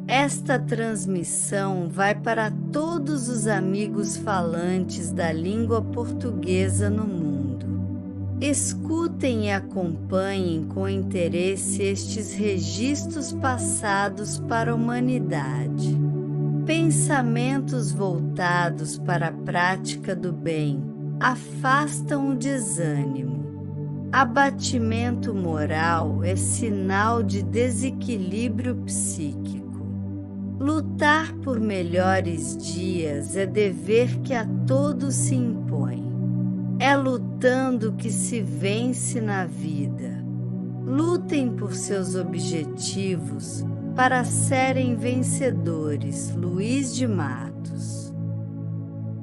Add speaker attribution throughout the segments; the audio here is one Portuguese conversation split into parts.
Speaker 1: Esta transmissão vai para todos os amigos falantes da língua portuguesa no mundo. Escutem e acompanhem com interesse estes registros passados para a humanidade. Pensamentos voltados para a prática do bem afastam o desânimo. Abatimento moral é sinal de desequilíbrio psíquico. Lutar por melhores dias é dever que a todos se impõe. É lutando que se vence na vida. Lutem por seus objetivos para serem vencedores. Luís de Matos.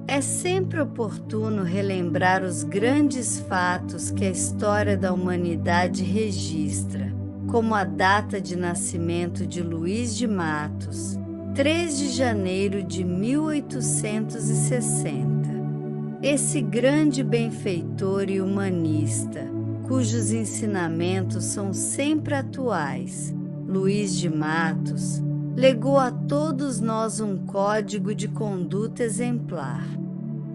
Speaker 1: É sempre oportuno relembrar os grandes fatos que a história da humanidade registra, como a data de nascimento de Luís de Matos, 3 de janeiro de 1860. Esse grande benfeitor e humanista, cujos ensinamentos são sempre atuais, Luís de Matos, legou a todos nós um código de conduta exemplar.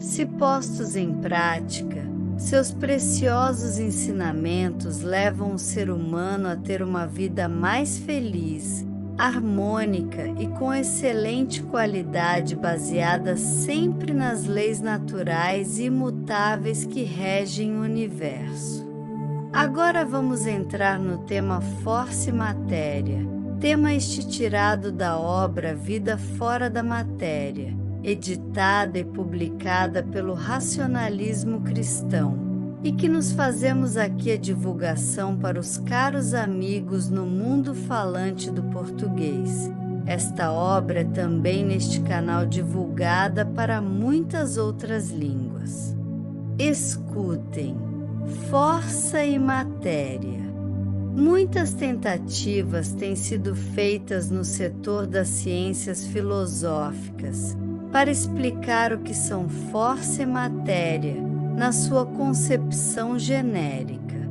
Speaker 1: Se postos em prática, seus preciosos ensinamentos levam o ser humano a ter uma vida mais feliz, harmônica e com excelente qualidade, baseada sempre nas leis naturais e imutáveis que regem o universo. Agora vamos entrar no tema Força e Matéria, tema este tirado da obra Vida Fora da Matéria, editada e publicada pelo Racionalismo Cristão, e que nos fazemos aqui a divulgação para os caros amigos no mundo falante do português. Esta obra é também neste canal divulgada para muitas outras línguas. Escutem, Força e Matéria. Muitas tentativas têm sido feitas no setor das ciências filosóficas para explicar o que são força e matéria na sua concepção genérica.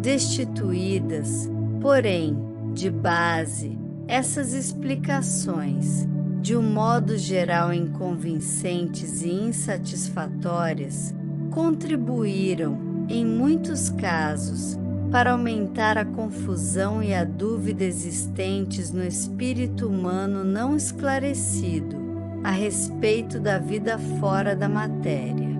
Speaker 1: Destituídas, porém, de base, essas explicações, de um modo geral inconvincentes e insatisfatórias, contribuíram, em muitos casos, para aumentar a confusão e a dúvida existentes no espírito humano não esclarecido a respeito da vida fora da matéria.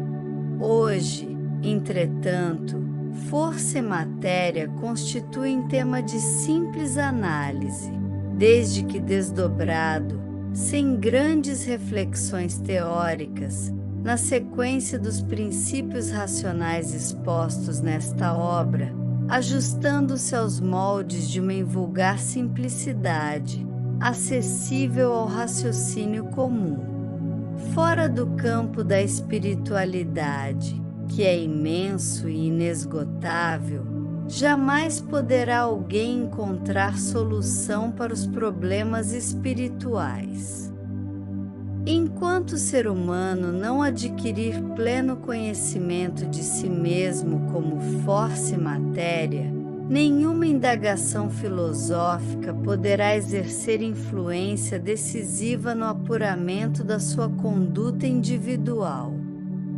Speaker 1: Hoje, entretanto, força e matéria constituem tema de simples análise, desde que desdobrado, sem grandes reflexões teóricas, na sequência dos princípios racionais expostos nesta obra, ajustando-se aos moldes de uma invulgar simplicidade, acessível ao raciocínio comum. Fora do campo da espiritualidade, que é imenso e inesgotável, jamais poderá alguém encontrar solução para os problemas espirituais. Enquanto o ser humano não adquirir pleno conhecimento de si mesmo como força e matéria, nenhuma indagação filosófica poderá exercer influência decisiva no apuramento da sua conduta individual.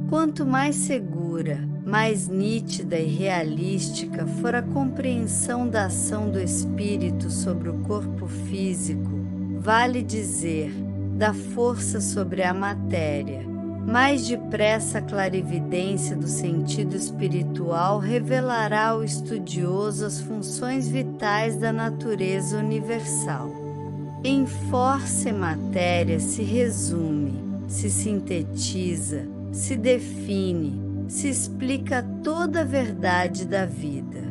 Speaker 1: Quanto mais segura, mais nítida e realística for a compreensão da ação do espírito sobre o corpo físico, vale dizer, da força sobre a matéria, mais depressa a clarividência do sentido espiritual revelará ao estudioso as funções vitais da natureza universal. Em força e matéria se resume, se sintetiza, se define, se explica toda a verdade da vida.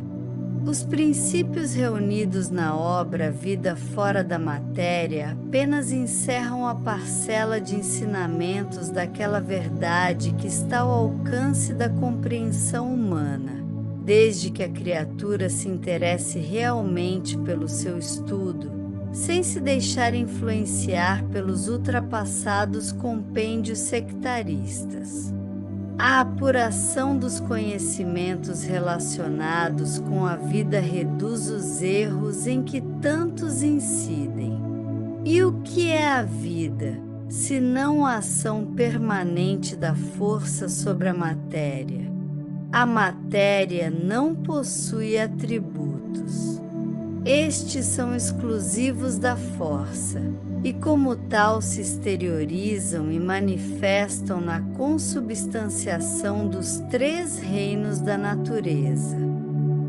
Speaker 1: Os princípios reunidos na obra Vida Fora da Matéria apenas encerram a parcela de ensinamentos daquela verdade que está ao alcance da compreensão humana, desde que a criatura se interesse realmente pelo seu estudo, sem se deixar influenciar pelos ultrapassados compêndios sectaristas. A apuração dos conhecimentos relacionados com a vida reduz os erros em que tantos incidem. E o que é a vida, se não a ação permanente da força sobre a matéria? A matéria não possui atributos. Estes são exclusivos da força, e como tal se exteriorizam e manifestam na consubstanciação dos três reinos da natureza.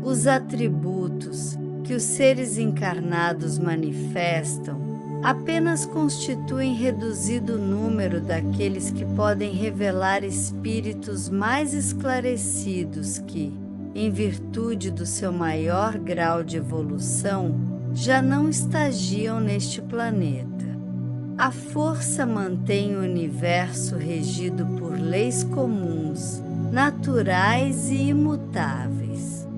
Speaker 1: Os atributos que os seres encarnados manifestam apenas constituem reduzido número daqueles que podem revelar espíritos mais esclarecidos que, em virtude do seu maior grau de evolução, já não estagiam neste planeta. A força mantém o universo regido por leis comuns, naturais e imutáveis.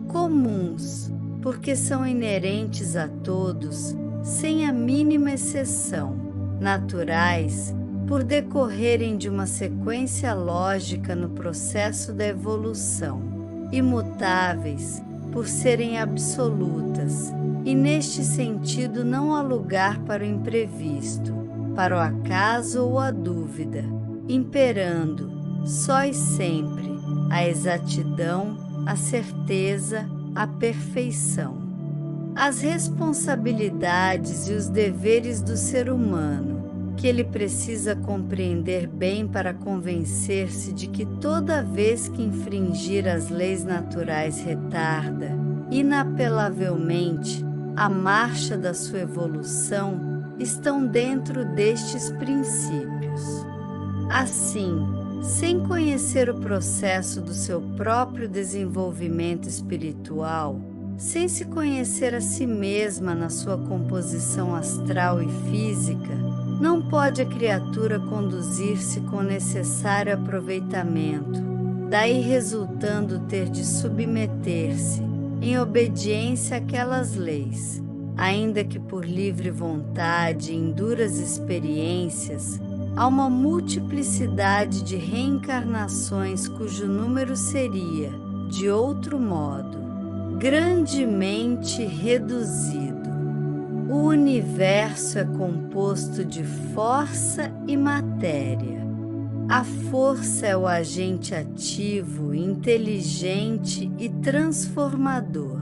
Speaker 1: Comuns, porque são inerentes a todos, sem a mínima exceção. Naturais, por decorrerem de uma sequência lógica no processo da evolução. Imutáveis, por serem absolutas, e neste sentido não há lugar para o imprevisto, para o acaso ou a dúvida, imperando, só e sempre, a exatidão, a certeza, a perfeição. As responsabilidades e os deveres do ser humano, que ele precisa compreender bem para convencer-se de que toda vez que infringir as leis naturais retarda, inapelavelmente, a marcha da sua evolução, estão dentro destes princípios. Assim, sem conhecer o processo do seu próprio desenvolvimento espiritual, sem se conhecer a si mesma na sua composição astral e física, não pode a criatura conduzir-se com o necessário aproveitamento, daí resultando ter de submeter-se, em obediência àquelas leis, ainda que por livre vontade e em duras experiências, há uma multiplicidade de reencarnações cujo número seria, de outro modo, grandemente reduzido. O universo é composto de força e matéria. A força é o agente ativo, inteligente e transformador.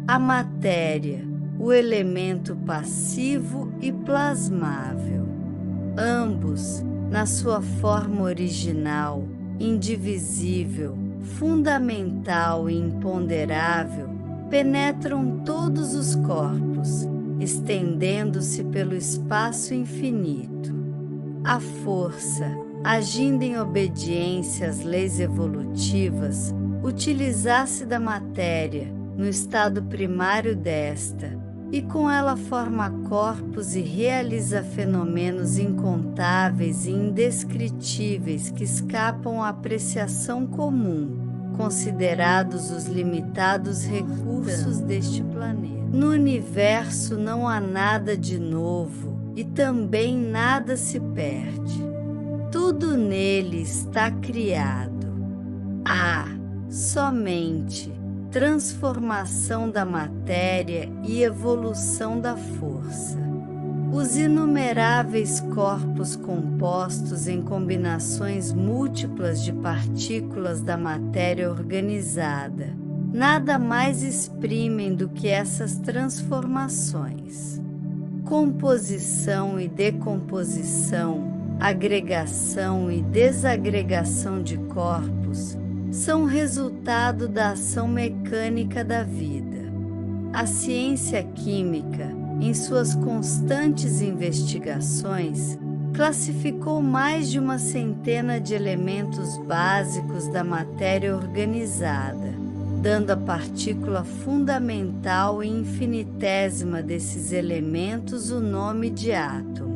Speaker 1: A matéria, o elemento passivo e plasmável. Ambos, na sua forma original, indivisível, fundamental e imponderável, penetram todos os corpos, estendendo-se pelo espaço infinito. A força, agindo em obediência às leis evolutivas, utilizasse da matéria, no estado primário desta, e com ela forma corpos e realiza fenômenos incontáveis e indescritíveis que escapam à apreciação comum, considerados os limitados recursos deste planeta. No universo não há nada de novo e também nada se perde. Tudo nele está criado. Há somente transformação da matéria e evolução da força. Os inumeráveis corpos compostos em combinações múltiplas de partículas da matéria organizada, nada mais exprimem do que essas transformações. Composição e decomposição, agregação e desagregação de corpos, são resultado da ação mecânica da vida. A ciência química, em suas constantes investigações, classificou mais de uma centena de elementos básicos da matéria organizada, dando à partícula fundamental e infinitésima desses elementos o nome de átomo.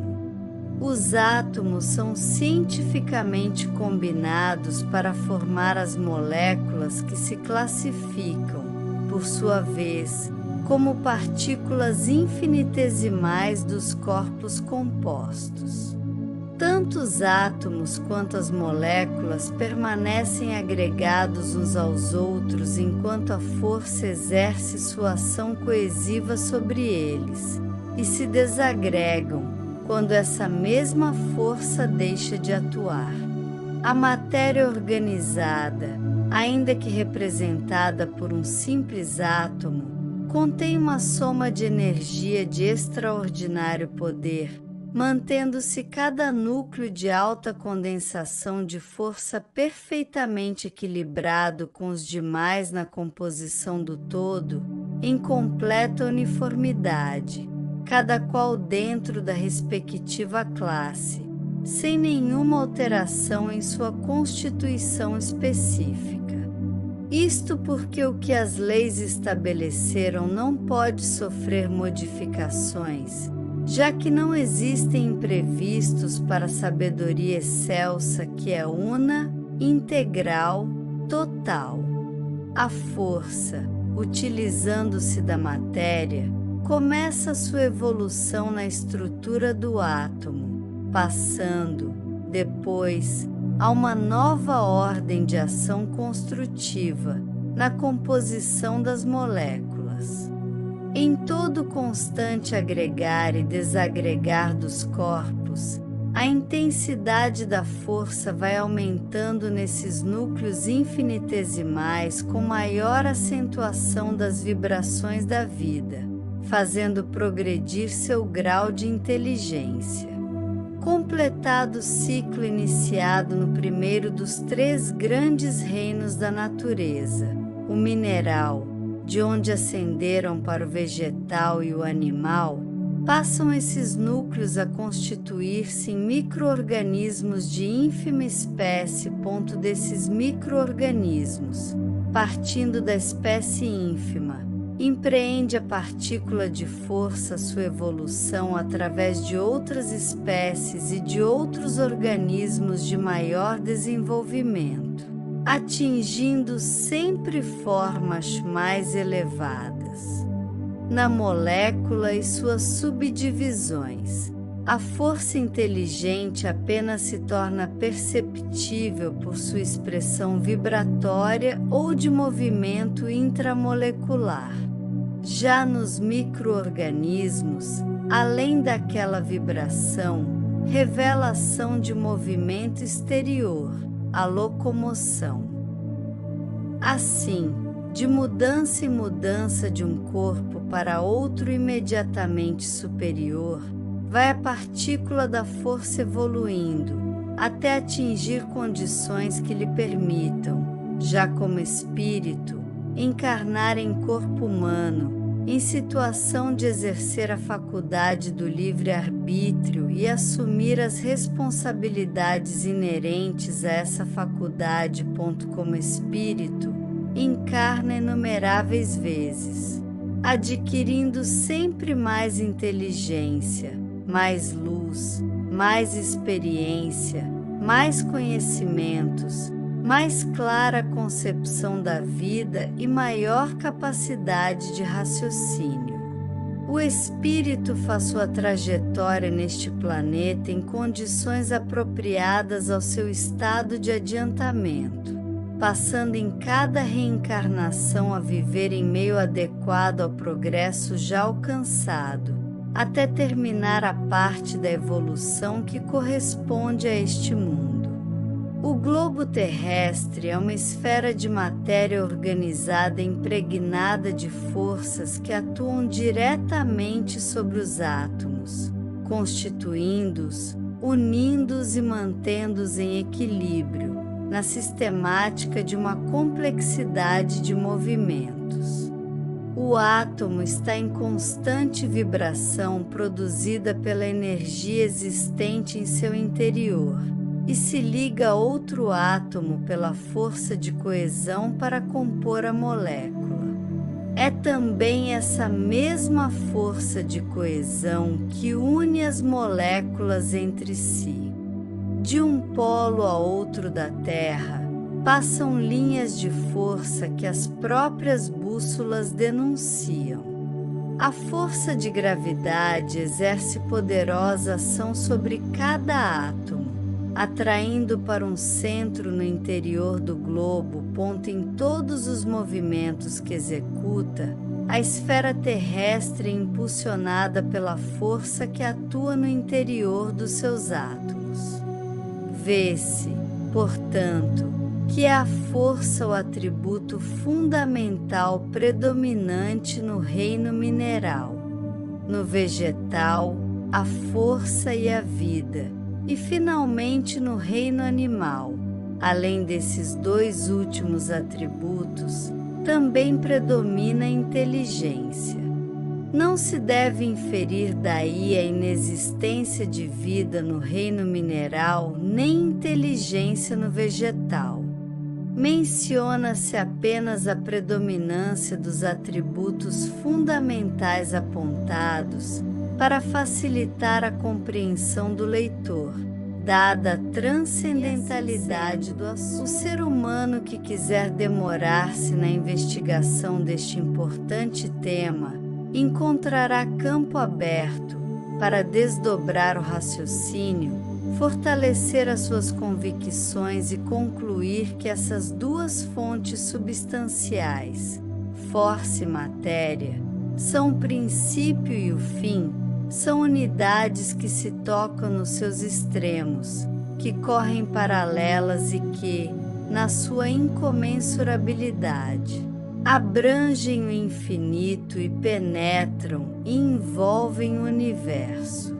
Speaker 1: Os átomos são cientificamente combinados para formar as moléculas que se classificam, por sua vez, como partículas infinitesimais dos corpos compostos. Tanto os átomos quanto as moléculas permanecem agregados uns aos outros enquanto a força exerce sua ação coesiva sobre eles, e se desagregam quando essa mesma força deixa de atuar. A matéria organizada, ainda que representada por um simples átomo, contém uma soma de energia de extraordinário poder, mantendo-se cada núcleo de alta condensação de força perfeitamente equilibrado com os demais na composição do todo, em completa uniformidade, cada qual dentro da respectiva classe, sem nenhuma alteração em sua constituição específica. Isto porque o que as leis estabeleceram não pode sofrer modificações, já que não existem imprevistos para a sabedoria excelsa que é una, integral, total. A força, utilizando-se da matéria, começa sua evolução na estrutura do átomo, passando, depois, a uma nova ordem de ação construtiva na composição das moléculas. Em todo constante agregar e desagregar dos corpos, a intensidade da força vai aumentando nesses núcleos infinitesimais com maior acentuação das vibrações da vida, fazendo progredir seu grau de inteligência. Completado o ciclo iniciado no primeiro dos 3 grandes reinos da natureza, o mineral, de onde ascenderam para o vegetal e o animal, passam esses núcleos a constituir-se em micro-organismos de ínfima espécie. Desses micro-organismos, partindo da espécie ínfima, empreende a partícula de força sua evolução através de outras espécies e de outros organismos de maior desenvolvimento, atingindo sempre formas mais elevadas. Na molécula e suas subdivisões, a força inteligente apenas se torna perceptível por sua expressão vibratória ou de movimento intramolecular. Já nos micro-organismos, além daquela vibração, revela ação de movimento exterior, a locomoção. Assim, de mudança em mudança de um corpo para outro imediatamente superior, vai a partícula da força evoluindo, até atingir condições que lhe permitam, já como espírito, encarnar em corpo humano, em situação de exercer a faculdade do livre-arbítrio e assumir as responsabilidades inerentes a essa faculdade. Como espírito, encarna inumeráveis vezes, adquirindo sempre mais inteligência, mais luz, mais experiência, mais conhecimentos, mais clara concepção da vida e maior capacidade de raciocínio. O espírito faz sua trajetória neste planeta em condições apropriadas ao seu estado de adiantamento, passando em cada reencarnação a viver em meio adequado ao progresso já alcançado, até terminar a parte da evolução que corresponde a este mundo. O globo terrestre é uma esfera de matéria organizada impregnada de forças que atuam diretamente sobre os átomos, constituindo-os, unindo-os e mantendo-os em equilíbrio, na sistemática de uma complexidade de movimentos. O átomo está em constante vibração produzida pela energia existente em seu interior, e se liga a outro átomo pela força de coesão para compor a molécula. É também essa mesma força de coesão que une as moléculas entre si. De um polo a outro da Terra, passam linhas de força que as próprias bússolas denunciam. A força de gravidade exerce poderosa ação sobre cada átomo, atraindo para um centro no interior do globo. Em todos os movimentos que executa, executa, a esfera terrestre é impulsionada pela força que atua no interior dos seus átomos. Vê-se, portanto, que é a força o atributo fundamental predominante no reino mineral. No vegetal, a força e a vida, e finalmente no reino animal, além desses dois últimos atributos, também predomina a inteligência. Não se deve inferir daí a inexistência de vida no reino mineral nem inteligência no vegetal. Menciona-se apenas a predominância dos atributos fundamentais apontados para facilitar a compreensão do leitor, dada a transcendentalidade do assunto. O ser humano que quiser demorar-se na investigação deste importante tema encontrará campo aberto para desdobrar o raciocínio, fortalecer as suas convicções e concluir que essas duas fontes substanciais, força e matéria, são o princípio e o fim, são unidades que se tocam nos seus extremos, que correm paralelas e que, na sua incomensurabilidade, abrangem o infinito e penetram e envolvem o universo.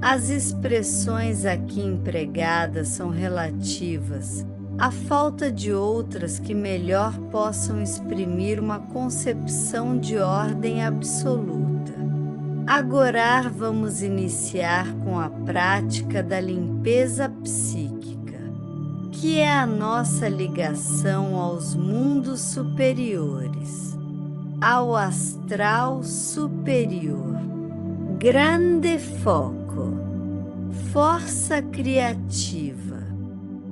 Speaker 1: As expressões aqui empregadas são relativas à falta de outras que melhor possam exprimir uma concepção de ordem absoluta. Agora vamos iniciar com a prática da limpeza psíquica, que é a nossa ligação aos mundos superiores, ao astral superior. Grande foco, força criativa.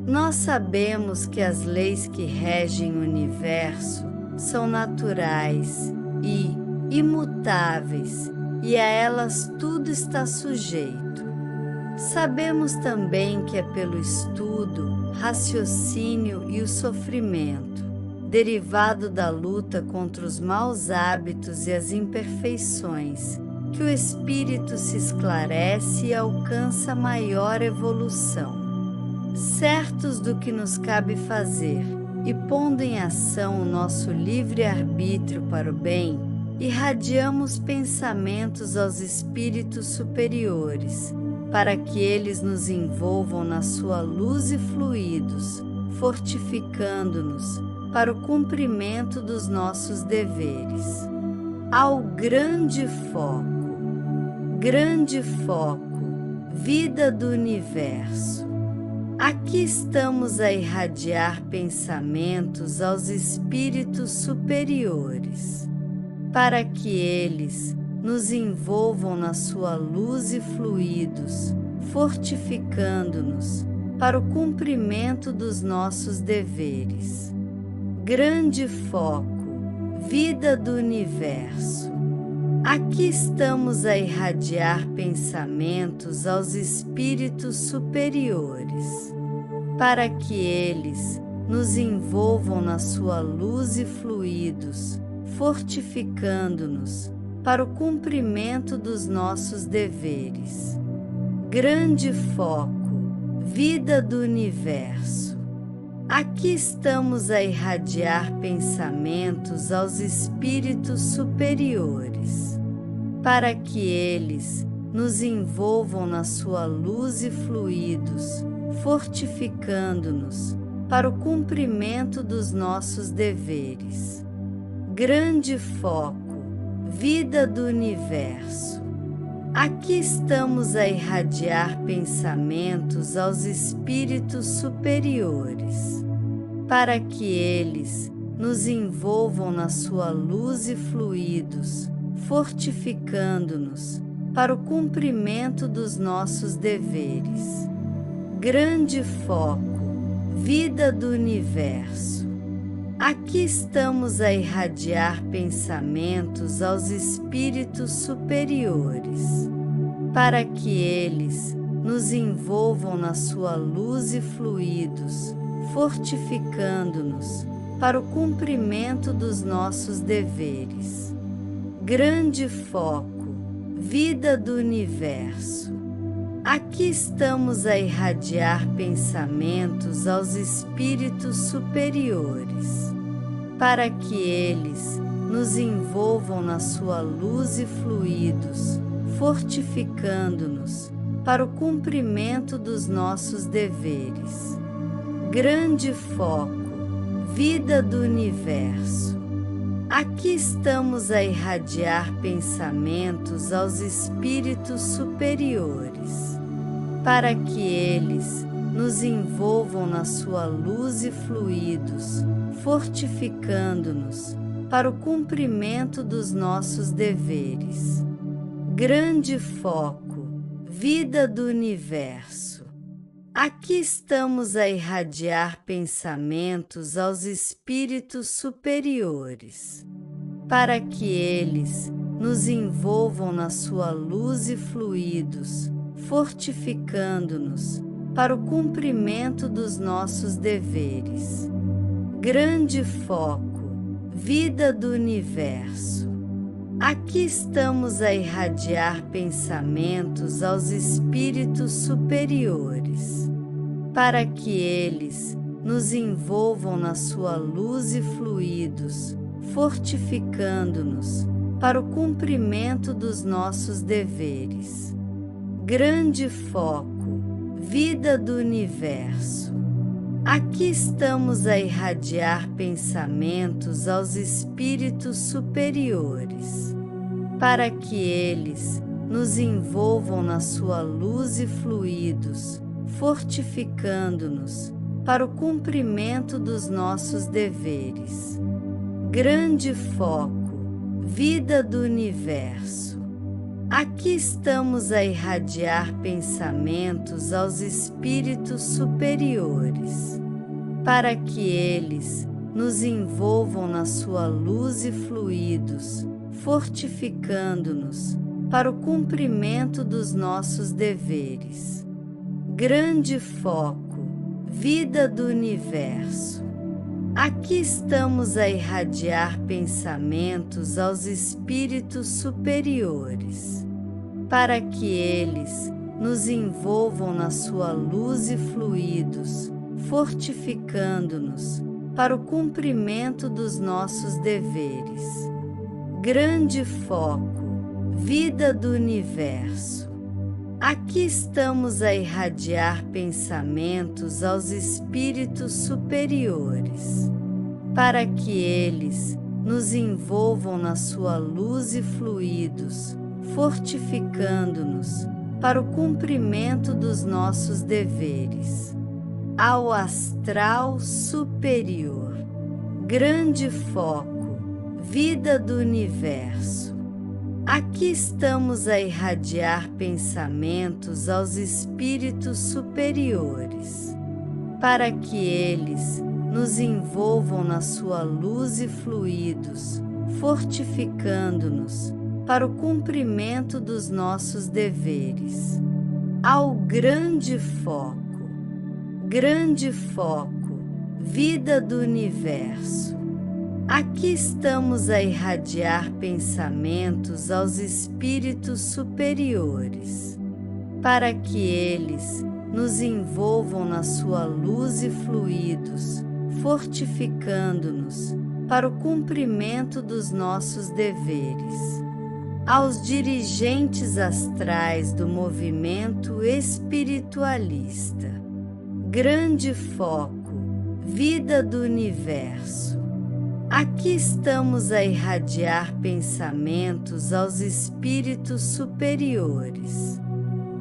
Speaker 1: Nós sabemos que as leis que regem o universo são naturais e imutáveis, e a elas tudo está sujeito. Sabemos também que é pelo estudo, raciocínio e o sofrimento, derivado da luta contra os maus hábitos e as imperfeições, que o espírito se esclarece e alcança maior evolução. Certos do que nos cabe fazer e pondo em ação o nosso livre-arbítrio para o bem, irradiamos pensamentos aos espíritos superiores, para que eles nos envolvam na sua luz e fluidos, fortificando-nos para o cumprimento dos nossos deveres. Ao grande foco, vida do universo. Aqui estamos a irradiar pensamentos aos espíritos superiores, para que eles nos envolvam na sua luz e fluidos, fortificando-nos para o cumprimento dos nossos deveres. Grande foco, vida do universo. Aqui estamos a irradiar pensamentos aos espíritos superiores, para que eles nos envolvam na sua luz e fluidos, fortificando-nos para o cumprimento dos nossos deveres. Grande foco, vida do universo. Aqui estamos a irradiar pensamentos aos espíritos superiores, para que eles nos envolvam na sua luz e fluidos, fortificando-nos para o cumprimento dos nossos deveres. Grande foco, vida do universo. Aqui estamos a irradiar pensamentos aos espíritos superiores, para que eles nos envolvam na sua luz e fluidos, fortificando-nos para o cumprimento dos nossos deveres. Grande foco, vida do universo. Aqui estamos a irradiar pensamentos aos espíritos superiores, para que eles nos envolvam na sua luz e fluidos, fortificando-nos para o cumprimento dos nossos deveres. Grande foco, vida do universo. Aqui estamos a irradiar pensamentos aos espíritos superiores, para que eles nos envolvam na sua luz e fluidos, fortificando-nos para o cumprimento dos nossos deveres. Grande foco, vida do universo. Aqui estamos a irradiar pensamentos aos espíritos superiores, para que eles nos envolvam na sua luz e fluidos, fortificando-nos para o cumprimento dos nossos deveres. Grande foco, vida do universo. Aqui estamos a irradiar pensamentos aos espíritos superiores, para que eles nos envolvam na sua luz e fluidos, fortificando-nos para o cumprimento dos nossos deveres. Grande foco, vida do universo. Aqui estamos a irradiar pensamentos aos espíritos superiores, para que eles nos envolvam na sua luz e fluidos, fortificando-nos para o cumprimento dos nossos deveres. Grande foco, vida do universo. Aqui estamos a irradiar pensamentos aos espíritos superiores, para que eles nos envolvam na sua luz e fluidos, fortificando-nos para o cumprimento dos nossos deveres. Grande foco, vida do universo. Aqui estamos a irradiar pensamentos aos espíritos superiores, para que eles nos envolvam na sua luz e fluidos, fortificando-nos para o cumprimento dos nossos deveres. Grande foco, vida do universo. Aqui estamos a irradiar pensamentos aos espíritos superiores, para que eles nos envolvam na sua luz e fluidos, fortificando-nos para o cumprimento dos nossos deveres. Grande foco, vida do universo. Aqui estamos a irradiar pensamentos aos espíritos superiores, para que eles nos envolvam na sua luz e fluidos, fortificando-nos para o cumprimento dos nossos deveres. Ao astral superior. Grande foco, vida do universo. Aqui estamos a irradiar pensamentos aos espíritos superiores, para que eles nos envolvam na sua luz e fluidos, fortificando-nos para o cumprimento dos nossos deveres. Ao grande foco, vida do universo. Aqui estamos a irradiar pensamentos aos espíritos superiores, para que eles nos envolvam na sua luz e fluidos, fortificando-nos para o cumprimento dos nossos deveres. Aos dirigentes astrais do movimento espiritualista. Grande foco, vida do universo. Aqui estamos a irradiar pensamentos aos espíritos superiores,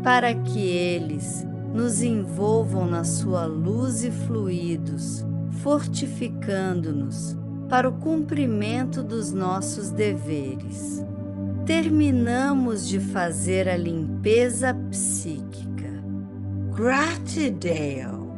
Speaker 1: para que eles nos envolvam na sua luz e fluidos, fortificando-nos para o cumprimento dos nossos deveres. Terminamos de fazer a limpeza psíquica. Gratidão!